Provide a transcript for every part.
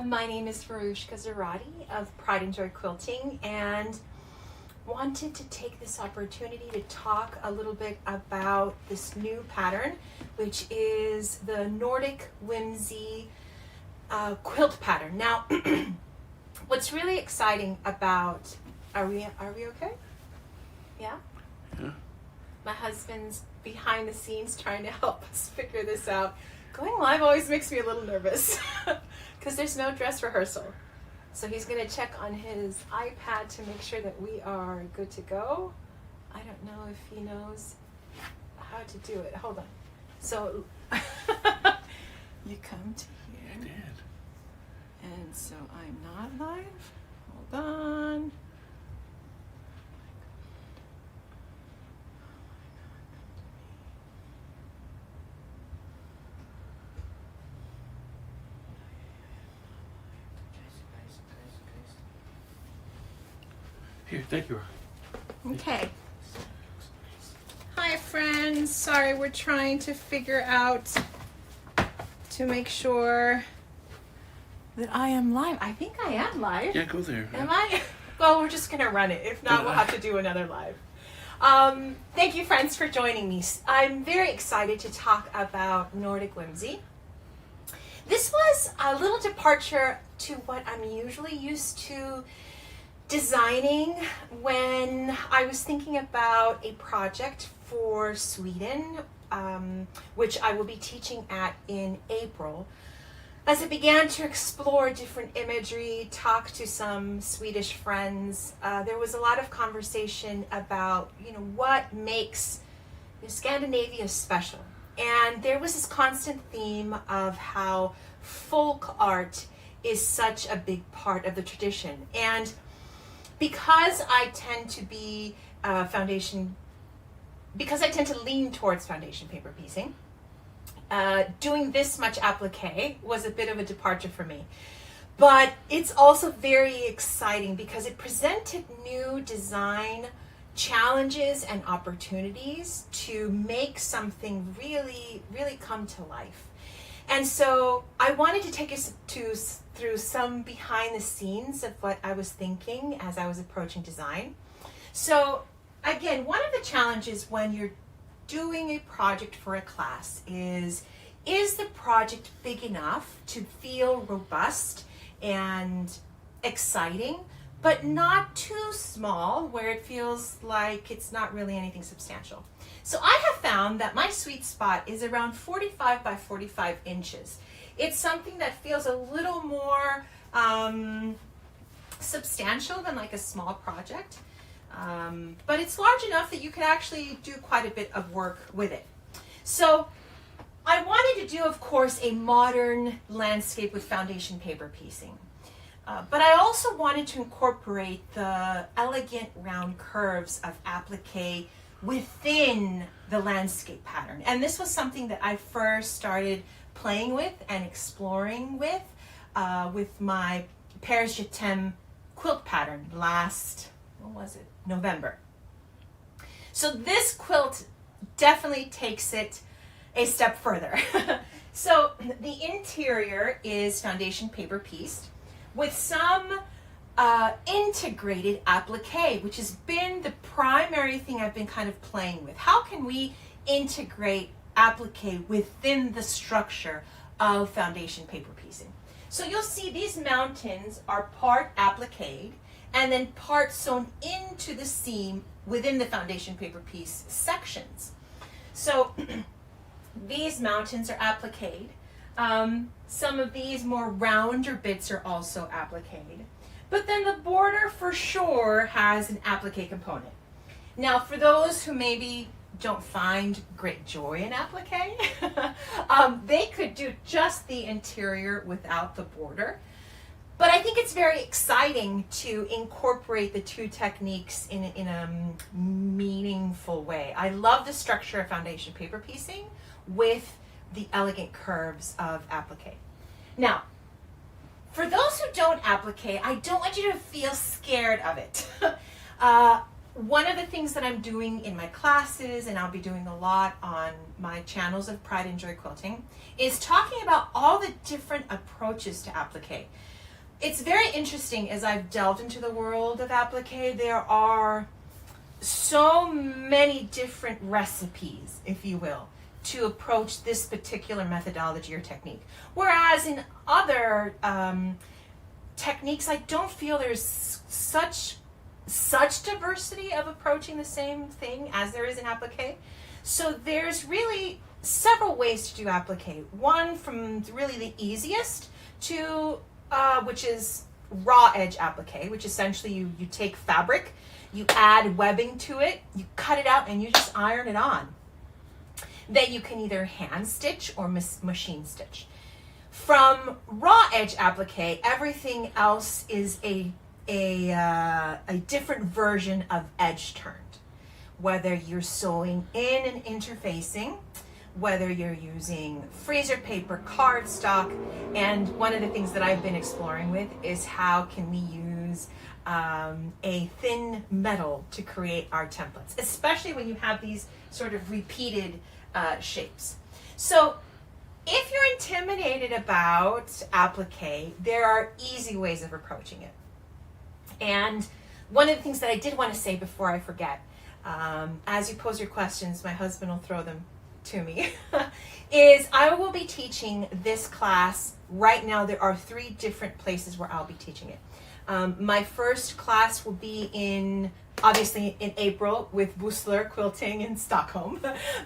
My name is Veruschka Zarate of Pride and Joy Quilting, and wanted to take this opportunity to talk a little bit about this new pattern, which is the Nordic Whimsy quilt pattern. Now, what's really exciting about, are we okay? Yeah? Yeah. My husband's behind the scenes trying to help us figure this out. Going live always makes me a little nervous because there's no dress rehearsal. So he's going to check on his iPad to make sure that we are good to go. I don't know if he knows how to do it. Hold on. So you come to here. I did. And so I'm not live. Hold on. Here, thank you. Okay. Hi friends, sorry, we're trying to figure out to make sure that I am live. I think I am live. Yeah, go there. Am I? Well, we're just gonna run it. If not, we'll have to do another live. Thank you friends for joining me. I'm very excited to talk about Nordic Whimsy. This was a little departure to what I'm usually used to designing when I was thinking about a project for Sweden, which I will be teaching at in April. As I began to explore different imagery, talk to some Swedish friends, there was a lot of conversation about, what makes Scandinavia special. And there was this constant theme of how folk art is such a big part of the tradition. And because I tend to be because I tend to lean towards foundation paper piecing, doing this much applique was a bit of a departure for me. But it's also very exciting because it presented new design challenges and opportunities to make something really, really come to life. And so I wanted to take us through some behind the scenes of what I was thinking as I was approaching design. So again, one of the challenges when you're doing a project for a class is the project big enough to feel robust and exciting, but not too small where it feels like it's not really anything substantial. So I have found that my sweet spot is around 45 by 45 inches. It's something that feels a little more substantial than like a small project, but it's large enough that you can actually do quite a bit of work with it. So I wanted to do, of course, a modern landscape with foundation paper piecing. But I also wanted to incorporate the elegant round curves of applique within the landscape pattern. And this was something that I first started playing with and exploring with my Paris Je t'aime quilt pattern last, November. So this quilt definitely takes it a step further. So the interior is foundation paper pieced with some integrated applique, which has been the primary thing I've been kind of playing with. How can we integrate applique within the structure of foundation paper piecing? So you'll see these mountains are part appliqued and then part sewn into the seam within the foundation paper piece sections. So these mountains are appliqued. Some of these more rounder bits are also appliqued. But then the border for sure has an applique component. Now for those who maybe don't find great joy in applique, they could do just the interior without the border. But I think it's very exciting to incorporate the two techniques in a meaningful way. I love the structure of foundation paper piecing with the elegant curves of applique. Now, for those who don't applique, I don't want you to feel scared of it. one of the things that I'm doing in my classes, and I'll be doing a lot on my channels of Pride and Joy Quilting, is talking about all the different approaches to applique. It's very interesting as I've delved into the world of applique. There are so many different recipes, if you will, to approach this particular methodology or technique. Whereas in other techniques, I don't feel there's such diversity of approaching the same thing as there is in applique. So there's really several ways to do applique. One from really the easiest to which is raw edge applique, which essentially you take fabric, you add webbing to it, you cut it out, and you just iron it on. Then you can either hand stitch or machine stitch. From raw edge applique, everything else is a different version of edge turned. Whether you're sewing in and interfacing, whether you're using freezer paper, cardstock, and one of the things that I've been exploring with is how can we use a thin metal to create our templates, especially when you have these sort of repeated shapes. So if you're intimidated about applique, there are easy ways of approaching it. And one of the things that I did want to say before I forget, as you pose your questions, my husband will throw them to me, is I will be teaching this class. Right now there are 3 different places where I'll be teaching it. My first class will be obviously in April with Busler Quilting in Stockholm.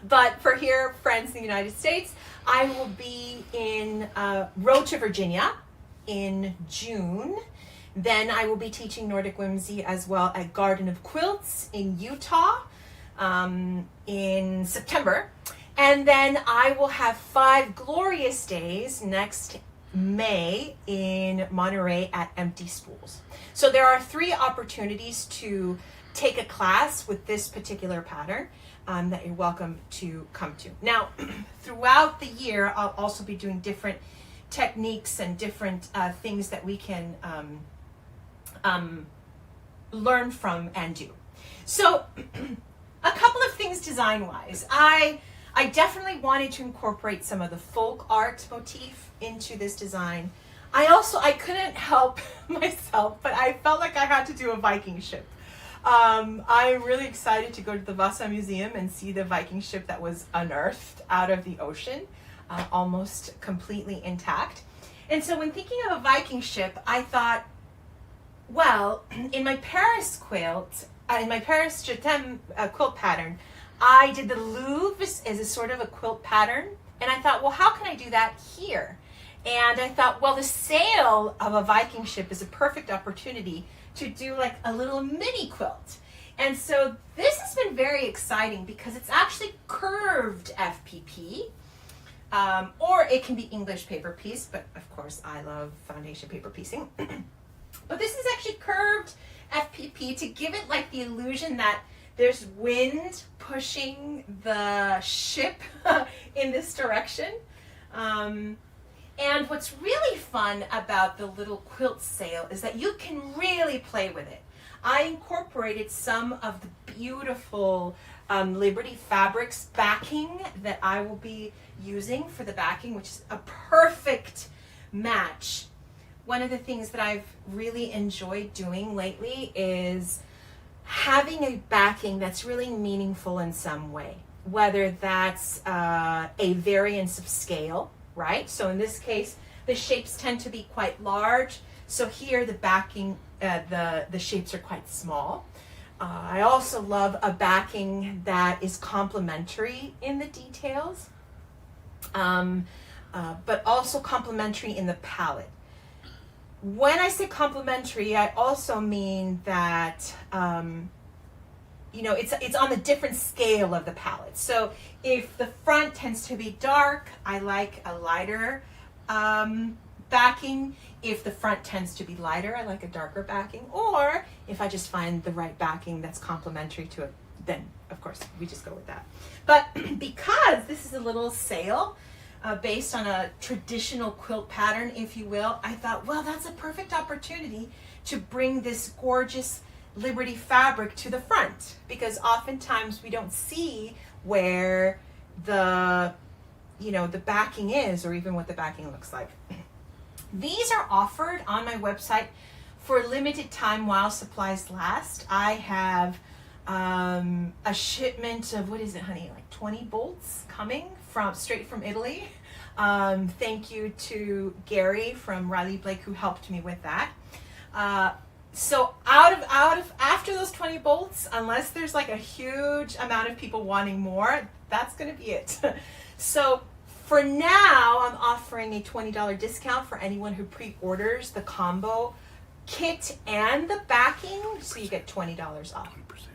But for here, friends in the United States, I will be in Rocha, Virginia in June. Then I will be teaching Nordic Whimsy as well at Garden of Quilts in Utah in September. And then I will have 5 glorious days next May in Monterey at Empty Spools. So there are 3 opportunities to take a class with this particular pattern that you're welcome to come to. Now, throughout the year, I'll also be doing different techniques and different things that we can learn from and do. So a couple of things design-wise. I definitely wanted to incorporate some of the folk art motif into this design. I couldn't help myself, but I felt like I had to do a Viking ship. I'm really excited to go to the Vasa Museum and see the Viking ship that was unearthed out of the ocean, almost completely intact. And so when thinking of a Viking ship, I thought, well, in my Paris quilt, in my Paris Je t'aime quilt pattern, I did the Louvres as a sort of a quilt pattern. And I thought, well, how can I do that here? And I thought, well, the sail of a Viking ship is a perfect opportunity to do like a little mini quilt. And so this has been very exciting because it's actually curved FPP, or it can be English paper piece, but of course I love foundation paper piecing. But this is actually curved FPP to give it like the illusion that there's wind pushing the ship in this direction. And what's really fun about the little quilt sail is that you can really play with it. I incorporated some of the beautiful Liberty Fabrics backing that I will be using for the backing, which is a perfect match. One of the things that I've really enjoyed doing lately is having a backing that's really meaningful in some way, whether that's a variance of scale, right? So in this case, the shapes tend to be quite large. So here the backing, the shapes are quite small. I also love a backing that is complementary in the details, but also complementary in the palette. When I say complementary, I also mean that it's on the different scale of the palette. So if the front tends to be dark, I like a lighter backing. If the front tends to be lighter, I like a darker backing. Or if I just find the right backing that's complementary to it, then of course we just go with that. But because this is a little sail based on a traditional quilt pattern, if you will, I thought, well, that's a perfect opportunity to bring this gorgeous Liberty fabric to the front, because oftentimes we don't see where the backing is, or even what the backing looks like. These are offered on my website for a limited time while supplies last. I have a shipment of, what is it, honey, like 20 bolts coming straight from Italy. Thank you to Gary from Riley Blake who helped me with that. So after those 20 bolts, unless there's like a huge amount of people wanting more, that's going to be it. So for now, I'm offering a $20 discount for anyone who pre-orders the combo kit and the backing, so you get $20 off. 20%.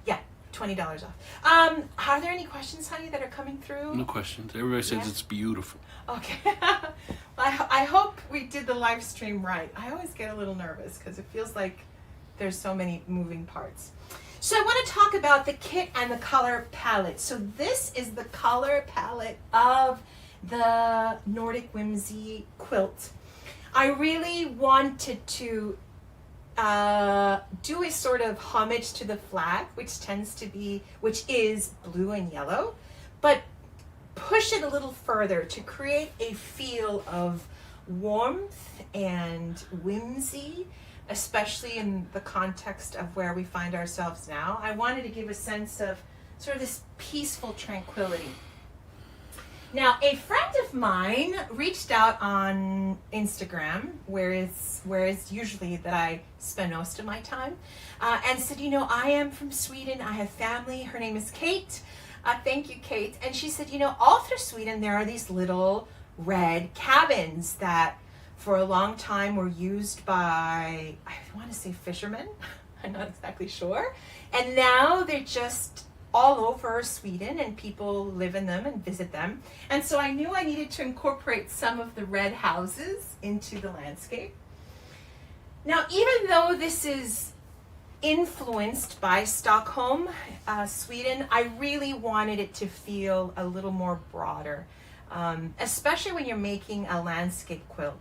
Yeah, $20 off. Are there any questions, honey, that are coming through? No questions. Everybody says Yeah. it's beautiful. Okay. I hope we did the live stream right. I always get a little nervous because it feels like there's so many moving parts. So I want to talk about the kit and the color palette. So this is the color palette of the Nordic Whimsy quilt. I really wanted to do a sort of homage to the flag, which is blue and yellow, but push it a little further to create a feel of warmth and whimsy, especially in the context of where we find ourselves now. I wanted to give a sense of sort of this peaceful tranquility. Now, a friend of mine reached out on Instagram, where it's usually that I spend most of my time, and said, I am from Sweden. I have family. Her name is Kate. Thank you, Kate. And she said, all through Sweden, there are these little red cabins that for a long time were used by, I want to say fishermen. I'm not exactly sure. And now they're just all over Sweden and people live in them and visit them. And so I knew I needed to incorporate some of the red houses into the landscape. Now, even though this is influenced by Stockholm, Sweden, I really wanted it to feel a little more broader, especially when you're making a landscape quilt.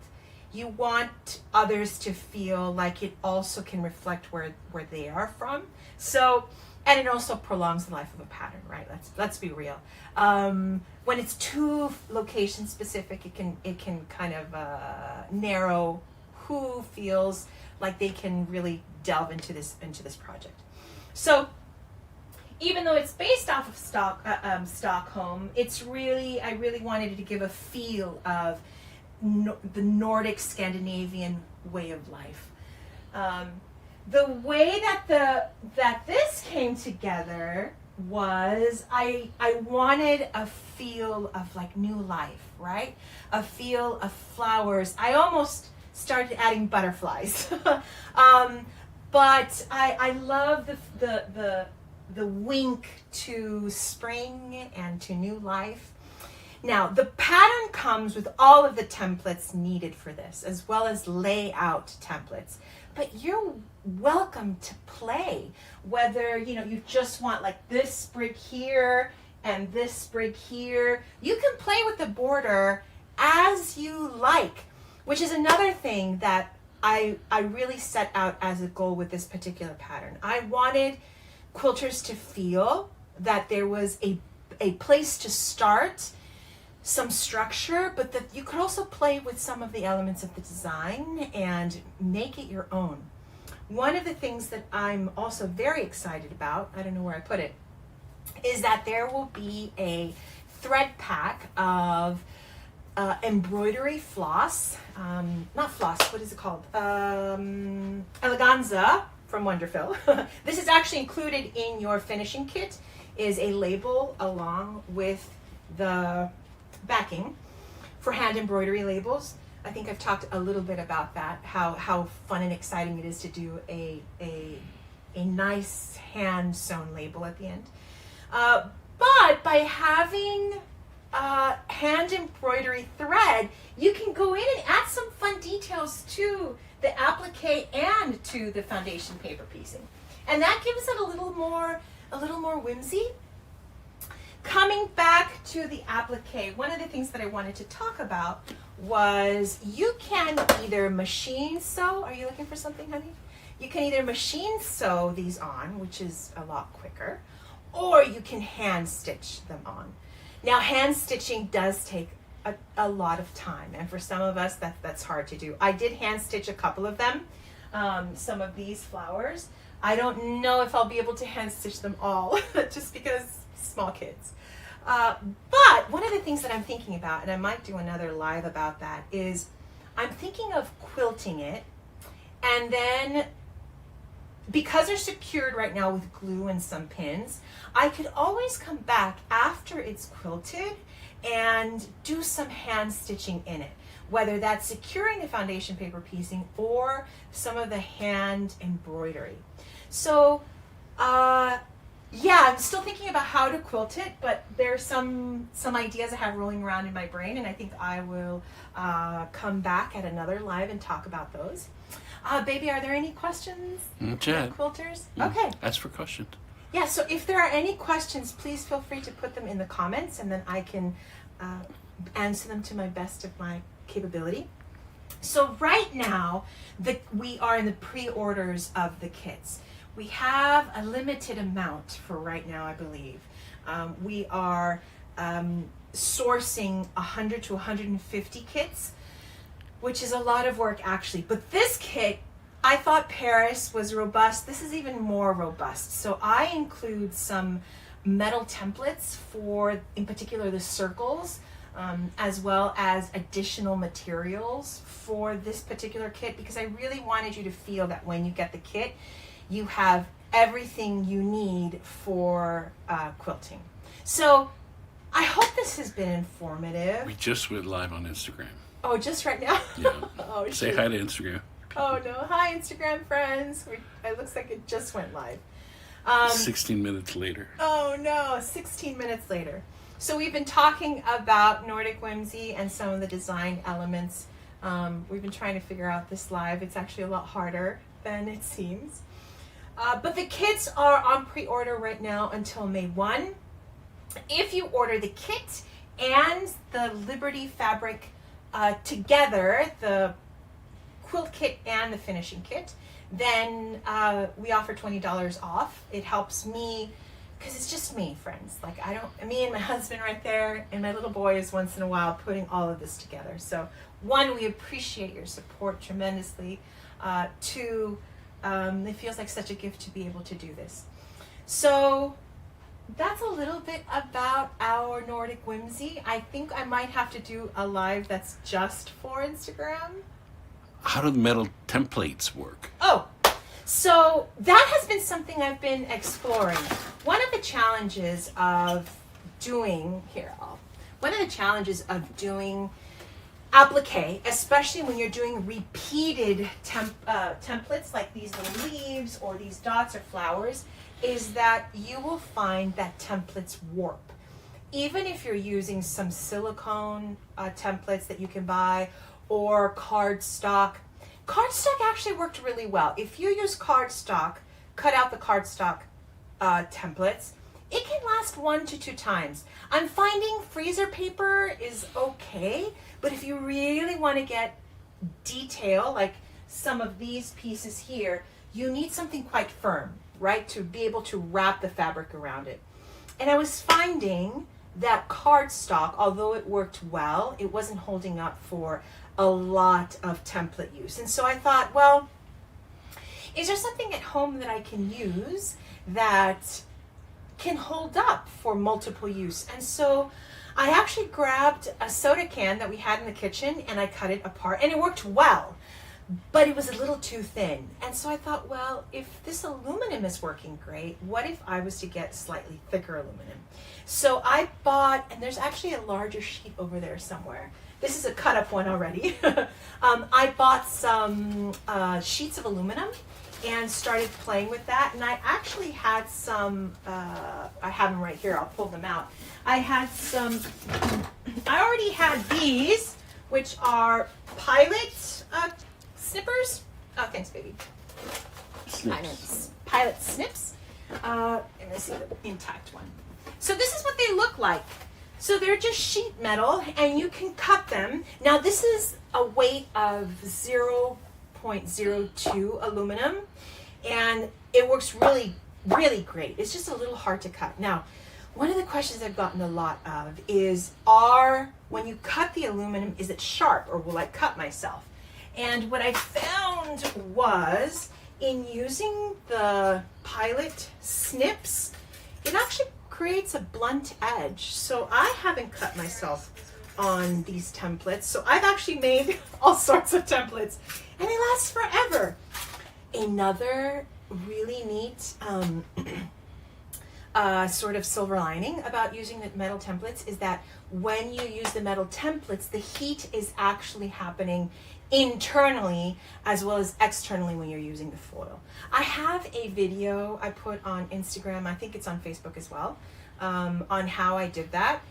You want others to feel like it also can reflect where they are from. So, and it also prolongs the life of a pattern, right? Let's be real. When it's too location specific, it can kind of narrow who feels like they can really delve into this project. So even though it's based off of Stockholm, I really wanted to give a feel of the Nordic Scandinavian way of life. The way that this came together was I wanted a feel of like new life, right? A feel of flowers. I almost started adding butterflies, but I love the wink to spring and to new life. Now, the pattern comes with all of the templates needed for this, as well as layout templates. But you're welcome to play, whether you just want like this sprig here and this sprig here. You can play with the border as you like, which is another thing that I really set out as a goal with this particular pattern. I wanted quilters to feel that there was a place to start, some structure, but that you could also play with some of the elements of the design and make it your own. One of the things that I'm also very excited about, I don't know where I put it, is that there will be a thread pack of embroidery floss, not floss, what is it called? Eleganza from Wonderfil. This is actually included in your finishing kit, is a label along with the backing for hand embroidery labels. I think I've talked a little bit about that, how fun and exciting it is to do a nice hand sewn label at the end. But by having hand embroidery thread, you can go in and add some fun details to the applique and to the foundation paper piecing, and that gives it a little more whimsy. Coming back to the applique, one of the things that I wanted to talk about was you can either machine sew. Are you looking for something, honey? You can either machine sew these on, which is a lot quicker, or you can hand stitch them on. Now, hand stitching does take a lot of time, and for some of us that's hard to do. I did hand stitch a couple of them, some of these flowers. I don't know if I'll be able to hand stitch them all, just because small kids. But one of the things that I'm thinking about, and I might do another live about that, is I'm thinking of quilting it, and then because they're secured right now with glue and some pins, I could always come back after it's quilted and do some hand stitching in it, whether that's securing the foundation paper piecing or some of the hand embroidery. So yeah, I'm still thinking about how to quilt it, but there's some ideas I have rolling around in my brain, and I think I will come back at another live and talk about those. Baby, are there any questions? Chad. Quilters? Okay. Ask for questions. Yeah, so if there are any questions, please feel free to put them in the comments, and then I can answer them to my best of my capability. So right now, we are in the pre-orders of the kits. We have a limited amount for right now, I believe. We are sourcing 100 to 150 kits, which is a lot of work actually. But this kit, I thought Paris was robust. This is even more robust. So I include some metal templates for, in particular, the circles, as well as additional materials for this particular kit, because I really wanted you to feel that when you get the kit, you have everything you need for quilting. So I hope this has been informative. We just went live on Instagram. Oh, just right now? Yeah. Oh, Say shoot. hi to Instagram. Oh no, hi Instagram friends. It looks like it just went live. 16 minutes later. Oh no, 16 minutes later. So we've been talking about Nordic Whimsy and some of the design elements. We've been trying to figure out this live. It's actually a lot harder than it seems. But the kits are on pre-order right now until May 1. If you order the kit and the Liberty fabric together, the quilt kit and the finishing kit, then we offer $20 off. It helps me, because it's just me, friends. Like me and my husband right there, and my little boy is once in a while putting all of this together. So one, we appreciate your support tremendously. Two, it feels like such a gift to be able to do this. So that's a little bit about our Nordic Whimsy. I think I might have to do a live that's just for Instagram. How do the metal templates work? Oh, so that has been something I've been exploring. One of the challenges of doing applique, especially when you're doing repeated templates like these little leaves or these dots or flowers, is that you will find that templates warp. Even if you're using some silicone templates that you can buy or cardstock. Cardstock actually worked really well. If you use cardstock, cut out the cardstock templates, it can last 1 to 2 times. I'm finding freezer paper is okay, but if you really want to get detail, like some of these pieces here, you need something quite firm, right, to be able to wrap the fabric around it. And I was finding that cardstock, although it worked well, it wasn't holding up for a lot of template use. And so I thought, well, is there something at home that I can use that can hold up for multiple use? And so I actually grabbed a soda can that we had in the kitchen and I cut it apart, and it worked well, but it was a little too thin. And so I thought, well, if this aluminum is working great, what if I was to get slightly thicker aluminum? So I bought, and there's actually a larger sheet over there somewhere. This is a cut up one already. I bought some sheets of aluminum and started playing with that. And I actually had some, I have them right here, I'll pull them out. I already had these, which are Pilot snippers. Oh, thanks, baby. Snips. Pilot snips. And this is the intact one. So this is what they look like. So they're just sheet metal, and you can cut them. Now this is a weight of 0.5 0.02 aluminum, and it works really, really great. It's just a little hard to cut. Now, one of the questions I've gotten a lot of is, when you cut the aluminum, is it sharp or will I cut myself? And what I found was, in using the Pilot snips, it actually creates a blunt edge. So I haven't cut myself on these templates. So I've actually made all sorts of templates and they last forever. Another really neat sort of silver lining about using the metal templates is that when you use the metal templates, the heat is actually happening internally as well as externally when you're using the foil. I have a video I put on Instagram, I think it's on Facebook as well, on how I did that.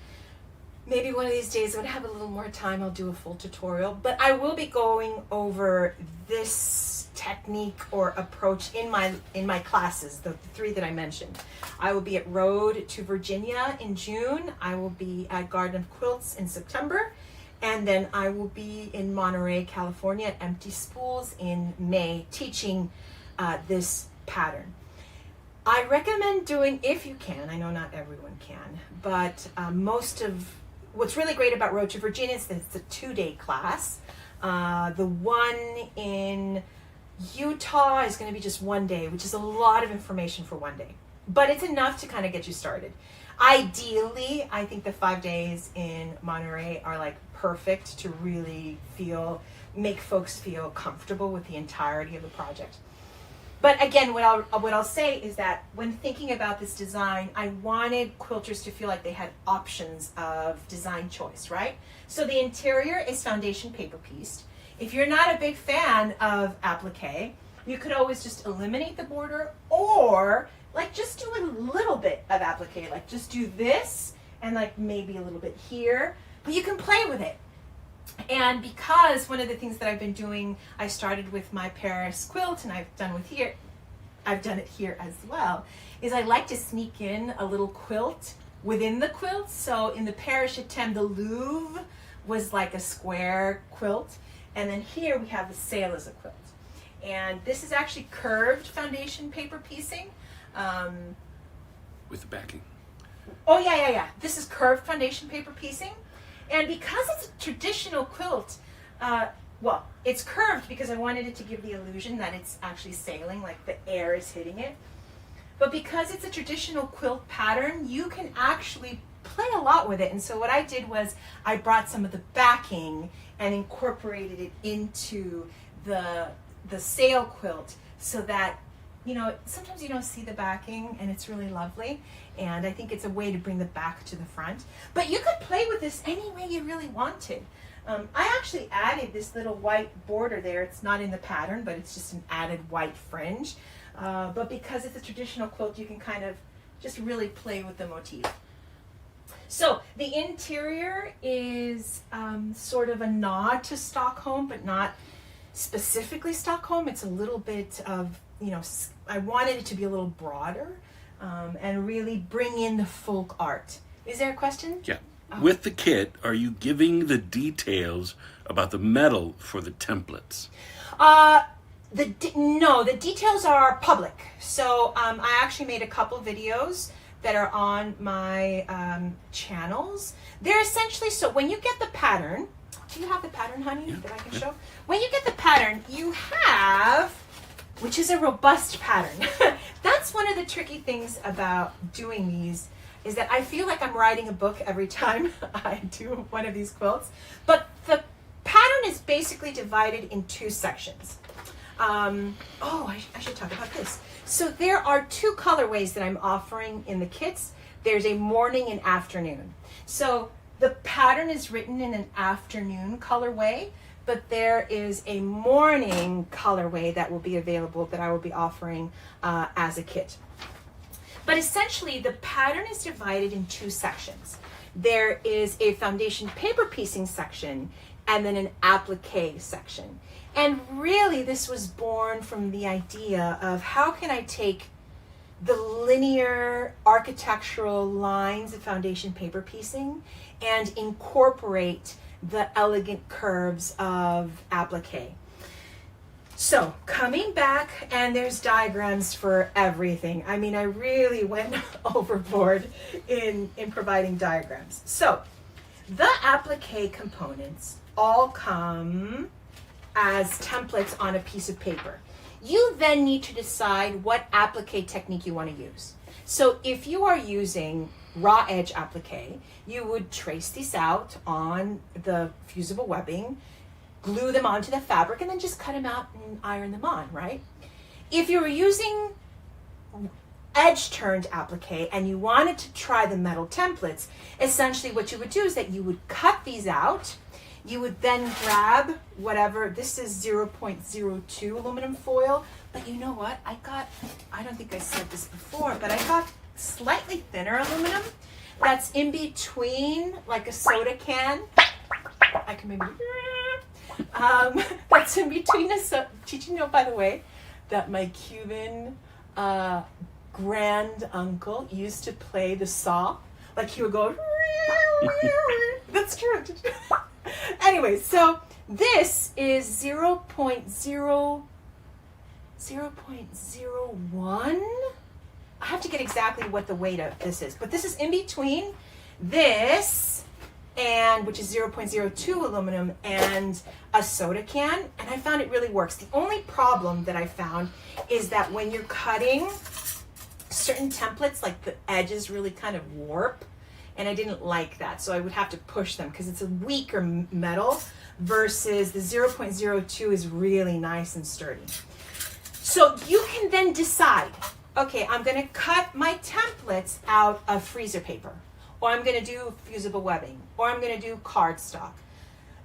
Maybe one of these days when I have a little more time, I'll do a full tutorial, but I will be going over this technique or approach in my classes, the three that I mentioned. I will be at Road to Virginia in June. I will be at Garden of Quilts in September. And then I will be in Monterey, California at Empty Spools in May, teaching this pattern. I recommend doing, if you can, I know not everyone can, but what's really great about Road to Virginia is that it's a 2-day class. The one in Utah is going to be just 1 day, which is a lot of information for 1 day, but it's enough to kind of get you started. Ideally, I think the 5 days in Monterey are like perfect to really make folks feel comfortable with the entirety of the project. But again, what I'll say is that when thinking about this design, I wanted quilters to feel like they had options of design choice, right? So the interior is foundation paper pieced. If you're not a big fan of applique, you could always just eliminate the border, or like just do a little bit of applique, like just do this and like maybe a little bit here, but you can play with it. And because one of the things that I've been doing, I started with my Paris quilt and I've done it here as well, is I like to sneak in a little quilt within the quilt. So in the Paris Chatham, the Louvre was like a square quilt, and then here we have the sail as a quilt. And this is actually curved foundation paper piecing. With the backing. Oh yeah. This is curved foundation paper piecing. And because it's a traditional quilt, well, it's curved because I wanted it to give the illusion that it's actually sailing, like the air is hitting it. But because it's a traditional quilt pattern, you can actually play a lot with it. And so what I did was I brought some of the backing and incorporated it into the sail quilt, so that, you know, sometimes you don't see the backing and it's really lovely. And I think it's a way to bring the back to the front. But you could play with this any way you really wanted. I actually added this little white border there. It's not in the pattern, but it's just an added white fringe. But because it's a traditional quilt, you can kind of just really play with the motif. So the interior is sort of a nod to Stockholm, but not specifically Stockholm. It's a little bit of, you know, I wanted it to be a little broader and really bring in the folk art. Is there a question? Yeah. With the kit, are you giving the details about the metal for the templates? No, the details are public. So I actually made a couple videos that are on my channels. They're essentially, so when you get the pattern, do you have the pattern, honey, that I can show? When you get the pattern, you have, which is a robust pattern. That's one of the tricky things about doing these, is that I feel like I'm writing a book every time I do one of these quilts. But the pattern is basically divided in 2 sections. I should talk about this. So there are 2 colorways that I'm offering in the kits. There's a morning and afternoon. So the pattern is written in an afternoon colorway, but there is a morning colorway that will be available that I will be offering as a kit. But essentially, the pattern is divided in 2 sections. There is a foundation paper piecing section and then an applique section. And really, this was born from the idea of how can I take the linear architectural lines of foundation paper piecing and incorporate the elegant curves of applique. So coming back, and there's diagrams for everything. I mean, I really went overboard in providing diagrams. So the applique components all come as templates on a piece of paper. You then need to decide what applique technique you want to use. So if you are using raw edge applique, you would trace these out on the fusible webbing, glue them onto the fabric, and then just cut them out and iron them on, right? If you were using edge turned applique and you wanted to try the metal templates, essentially what you would do is that you would cut these out. You would then grab whatever, this is 0.02 aluminum foil, but you know what? I don't think I said this before, but I got slightly thinner aluminum that's in between, like a soda can. I can maybe, that's in between did you know, by the way, that my Cuban grand uncle used to play the saw? Like he would go, that's true. Anyway, so this is 0.01. I have to get exactly what the weight of this is, but this is in between this and which is 0.02 aluminum and a soda can, and I found it really works. The only problem that I found is that when you're cutting certain templates, like the edges really kind of warp, and I didn't like that, so I would have to push them because it's a weaker metal versus the 0.02 is really nice and sturdy. So you can then decide, okay, I'm going to cut my templates out of freezer paper, or I'm going to do fusible webbing, or I'm going to do cardstock.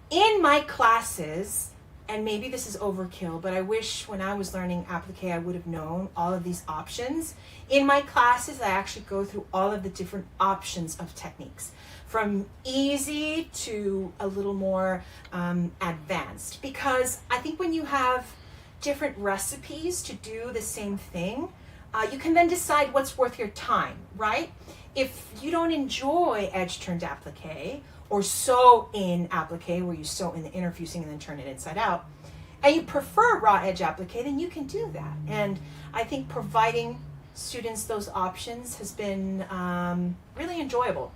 In my classes, and maybe this is overkill, but I wish when I was learning applique I would have known all of these options. In my classes, I actually go through all of the different options of techniques, from easy to a little more advanced, because I think when you have different recipes to do the same thing, you can then decide what's worth your time, right? If you don't enjoy edge-turned applique, or sew in applique, where you sew in the inner fusing and then turn it inside out, and you prefer raw edge applique, then you can do that. And I think providing students those options has been really enjoyable.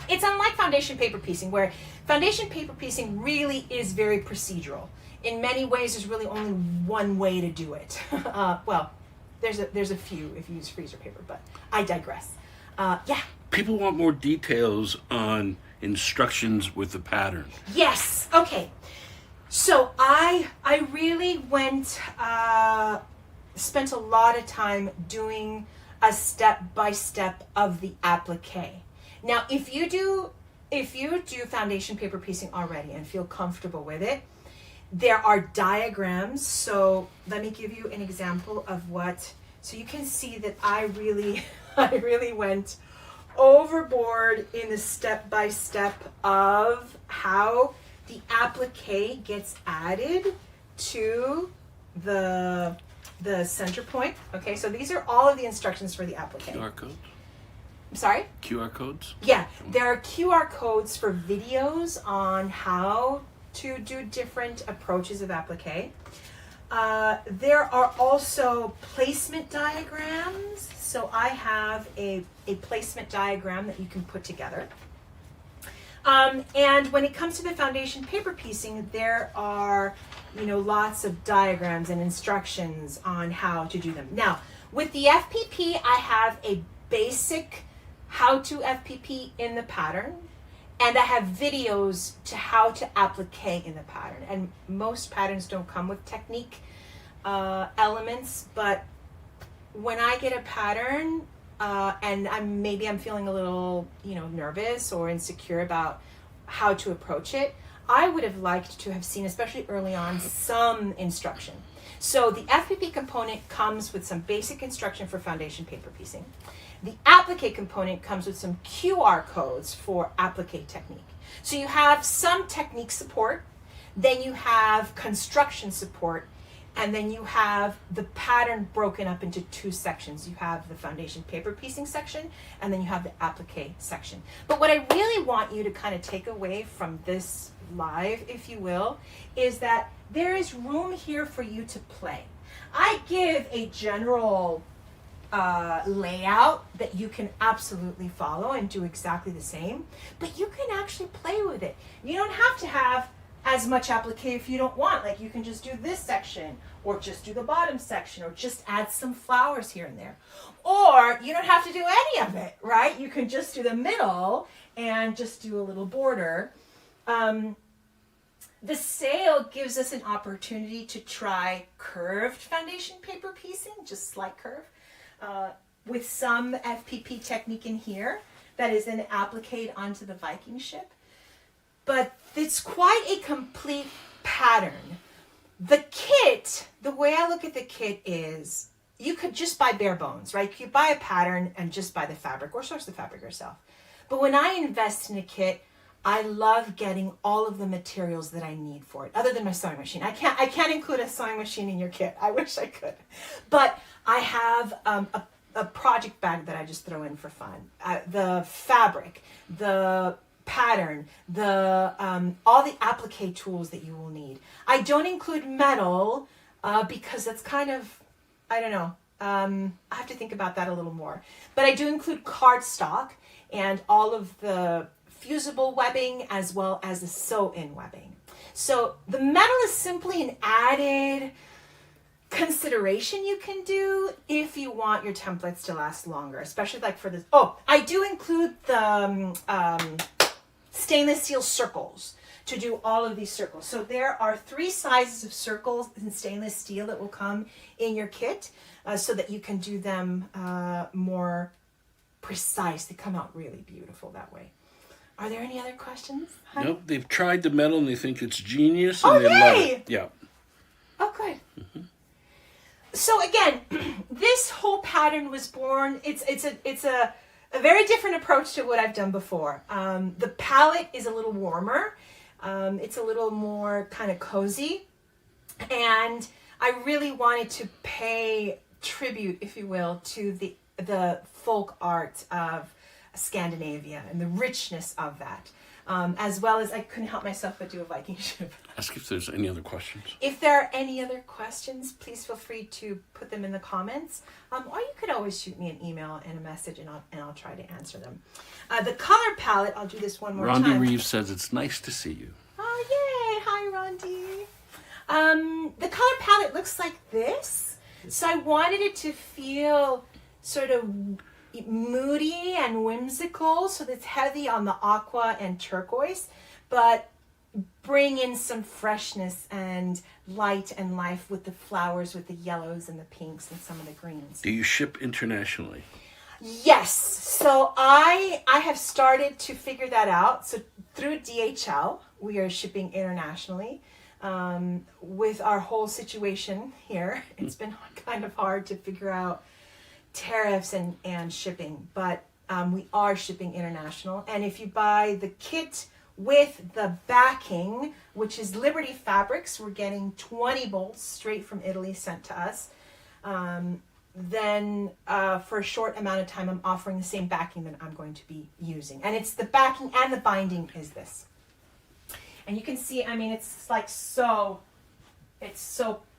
It's unlike foundation paper piecing, where foundation paper piecing really is very procedural. In many ways, there's really only one way to do it. Well, there's a few if you use freezer paper, but I digress. Yeah. People want more details on instructions with the pattern. Yes. Okay. So I really spent a lot of time doing a step-by-step of the applique. Now, if you do foundation paper piecing already and feel comfortable with it, there are diagrams. So let me give you an example of so you can see that I really went overboard in the step-by-step of how the applique gets added to the center point. Okay, so these are all of the instructions for the applique. QR codes? I'm sorry? QR codes? Yeah, there are QR codes for videos on how to do different approaches of applique. There are also placement diagrams. So I have a placement diagram that you can put together. And when it comes to the foundation paper piecing, there are, lots of diagrams and instructions on how to do them. Now, with the FPP, I have a basic how-to FPP in the pattern, and I have videos to how to applique in the pattern. And most patterns don't come with technique elements, but when I get a pattern and I'm feeling a little, nervous or insecure about how to approach it, I would have liked to have seen, especially early on, some instruction. So the FPP component comes with some basic instruction for foundation paper piecing. The applique component comes with some QR codes for applique technique. So you have some technique support, then you have construction support, and then you have the pattern broken up into two sections. You have the foundation paper piecing section, and then you have the applique section. But what I really want you to kind of take away from this live, if you will, is that there is room here for you to play. I give a general layout that you can absolutely follow and do exactly the same, but you can actually play with it. You don't have to have as much applique if you don't want. Like, you can just do this section, or just do the bottom section, or just add some flowers here and there. Or you don't have to do any of it, right? You can just do the middle and just do a little border. The sale gives us an opportunity to try curved foundation paper piecing, just slight curve, with some FPP technique in here that is then appliqued onto the Viking ship. But it's quite a complete pattern. The kit, the way I look at the kit is, you could just buy bare bones, right? You could buy a pattern and just buy the fabric, or source the fabric yourself. But when I invest in a kit, I love getting all of the materials that I need for it, other than my sewing machine. I can't include a sewing machine in your kit. I wish I could. But I have a project bag that I just throw in for fun. The fabric, the pattern, the all the applique tools that you will need. I don't include metal because that's kind of, I don't know. I have to think about that a little more. But I do include cardstock and all of the fusible webbing as well as the sew-in webbing. So the metal is simply an added consideration you can do if you want your templates to last longer, especially like for this. Oh, I do include the stainless steel circles to do all of these circles. So there are 3 sizes of circles in stainless steel that will come in your kit so that you can do them more precise. They come out really beautiful that way. Are there any other questions, honey? Nope, they've tried the metal and they think it's genius Oh, and they love yay! it. Yeah. Oh, good. Mm-hmm. So again, this whole pattern was born. It's a very different approach to what I've done before. The palette is a little warmer. It's a little more kind of cozy, and I really wanted to pay tribute, if you will, to the folk art of Scandinavia and the richness of that, as well as I couldn't help myself but do a Viking ship. Ask if there's any other questions. If there are any other questions, please feel free to put them in the comments, or you could always shoot me an email and a message, and I'll try to answer them. The color palette, I'll do this one more time. Rondi Reeves says it's nice to see you. Oh, yay! Hi, Rondi. The color palette looks like this. So I wanted it to feel sort of moody and whimsical, so that's heavy on the aqua and turquoise, but bring in some freshness and light and life with the flowers, with the yellows and the pinks and some of the greens. Do you ship internationally? Yes. So I have started to figure that out. So through DHL, we are shipping internationally. With our whole situation here, it's been kind of hard to figure out tariffs and shipping, but we are shipping international. And if you buy the kit with the backing, which is Liberty Fabrics, we're getting 20 bolts straight from Italy sent to us. Then for a short amount of time, I'm offering the same backing that I'm going to be using. And it's the backing and the binding is this. And you can see, I mean, it's like so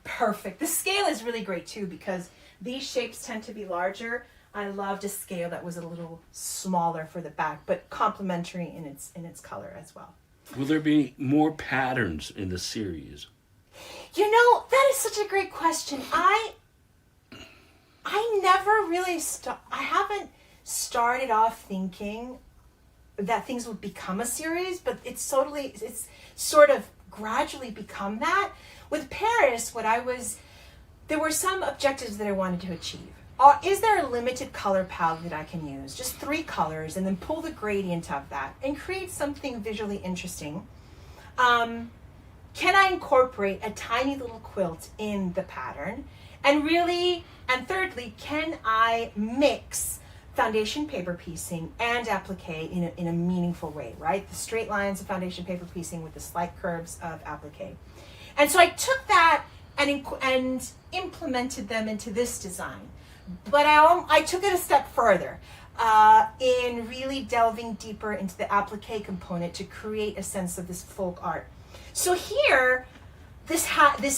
perfect. The scale is really great too, because these shapes tend to be larger. I loved a scale that was a little smaller for the back, but complementary in its color as well. Will there be more patterns in the series? You know, that is such a great question. I never really I haven't started off thinking that things would become a series, but it's sort of gradually become that. With Paris, there were some objectives that I wanted to achieve. Is there a limited color palette that I can use? Just 3 colors, and then pull the gradient of that and create something visually interesting. Can I incorporate a tiny little quilt in the pattern? And thirdly, can I mix foundation paper piecing and applique in a meaningful way, right? The straight lines of foundation paper piecing with the slight curves of applique. And so I took that and implemented them into this design. But I took it a step further. in really delving deeper into the applique component to create a sense of this folk art. So here, this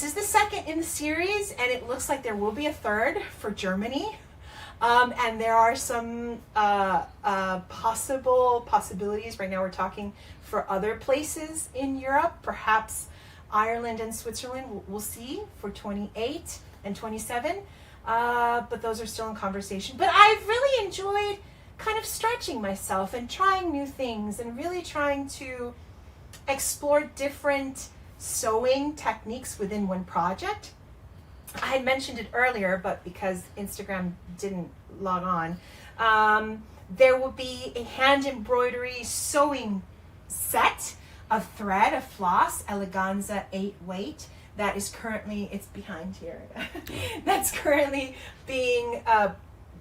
is the second in the series, and it looks like there will be a third for Germany. And there are some possibilities. Right now we're talking for other places in Europe, perhaps Ireland and Switzerland. We'll see for 28 and 27. But those are still in conversation. But I've really enjoyed kind of stretching myself and trying new things and really trying to explore different sewing techniques within one project. I had mentioned it earlier, but because Instagram didn't log on, there will be a hand embroidery sewing set of thread, of floss, Eleganza 8 weight, that is currently, it's behind here, that's currently being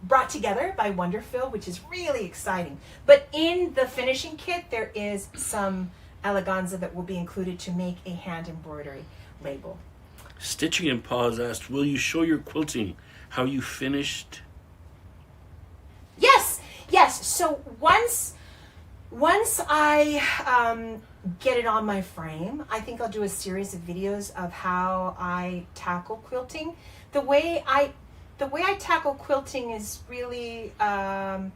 brought together by Wonderfill, which is really exciting. But in the finishing kit, there is some Eleganza that will be included to make a hand embroidery label. Stitching and Paws asked, will you show your quilting, how you finished? Yes. So once I get it on my frame, I think I'll do a series of videos of how I tackle quilting. The way I tackle quilting is really in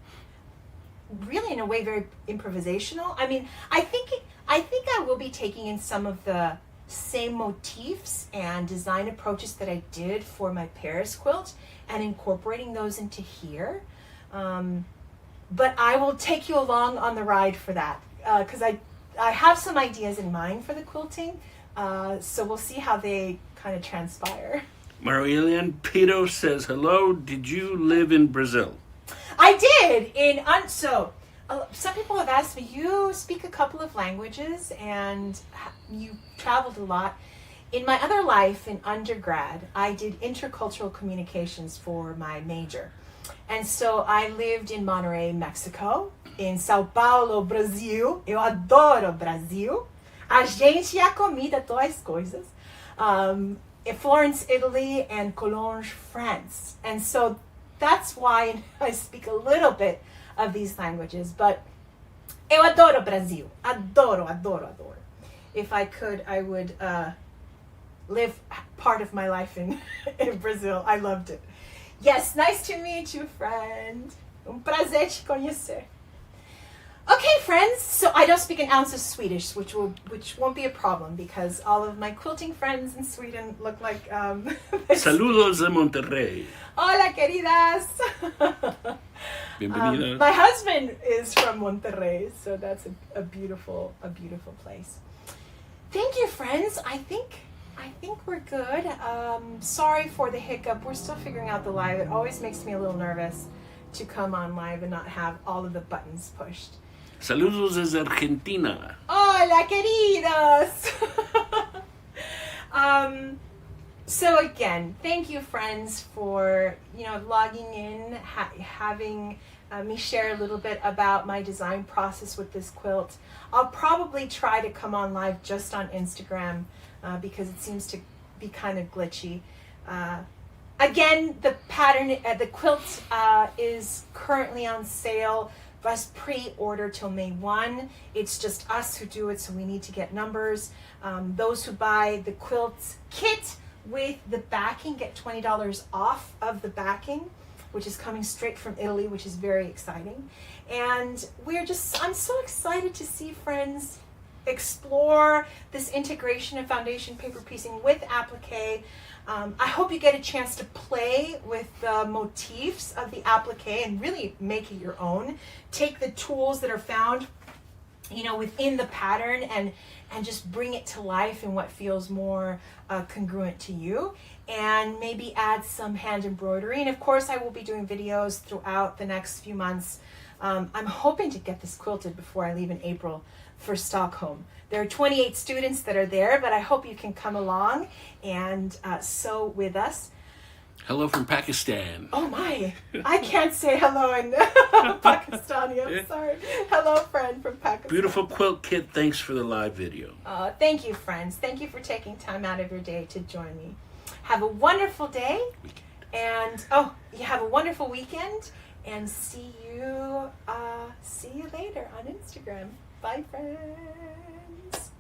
a way very improvisational. I mean, I think I will be taking in some of the same motifs and design approaches that I did for my Paris quilt and incorporating those into here. But I will take you along on the ride for that because I have some ideas in mind for the quilting. So we'll see how they kind of transpire. Marielian Pito says, hello, did you live in Brazil? I did. So some people have asked me, you speak a couple of languages and you traveled a lot. In my other life in undergrad, I did intercultural communications for my major. And so I lived in Monterrey, Mexico, in Sao Paulo, Brasil. Eu adoro Brasil. A gente e a comida, todas as coisas. In Florence, Italy, and Cologne, France. And so that's why I speak a little bit of these languages. But eu adoro Brasil. Adoro. If I could, I would live part of my life in Brazil. I loved it. Yes, nice to meet you, friend. Prazer te conhecer. Okay, friends, so I don't speak an ounce of Swedish, which won't be a problem because all of my quilting friends in Sweden look like... Saludos de Monterrey. Hola, queridas. Bienvenidas. My husband is from Monterrey, so that's a beautiful place. Thank you, friends. I think we're good. Sorry for the hiccup. We're still figuring out the live. It always makes me a little nervous to come on live and not have all of the buttons pushed. Saludos desde Argentina. Hola, queridos. So again, thank you, friends, for logging in, having me share a little bit about my design process with this quilt. I'll probably try to come on live just on Instagram because it seems to be kind of glitchy. Again, the pattern, the quilt is currently on sale. Bus pre-order till May 1. It's just us who do it, so we need to get numbers. Those who buy the quilt kit with the backing get $20 off of the backing, which is coming straight from Italy, which is very exciting. And I'm so excited to see friends explore this integration of foundation paper piecing with applique. I hope you get a chance to play with the motifs of the applique and really make it your own. Take the tools that are found, within the pattern and just bring it to life in what feels more congruent to you. And maybe add some hand embroidery. And of course, I will be doing videos throughout the next few months. I'm hoping to get this quilted before I leave in April for Stockholm. There are 28 students that are there, but I hope you can come along and sew with us. Hello from Pakistan. Oh my, I can't say hello in Pakistani, I'm sorry. Hello, friend from Pakistan. Beautiful quilt kit, thanks for the live video. Thank you, friends. Thank you for taking time out of your day to join me. Have a wonderful day. And you have a wonderful weekend. and see you later on Instagram. Bye, friends.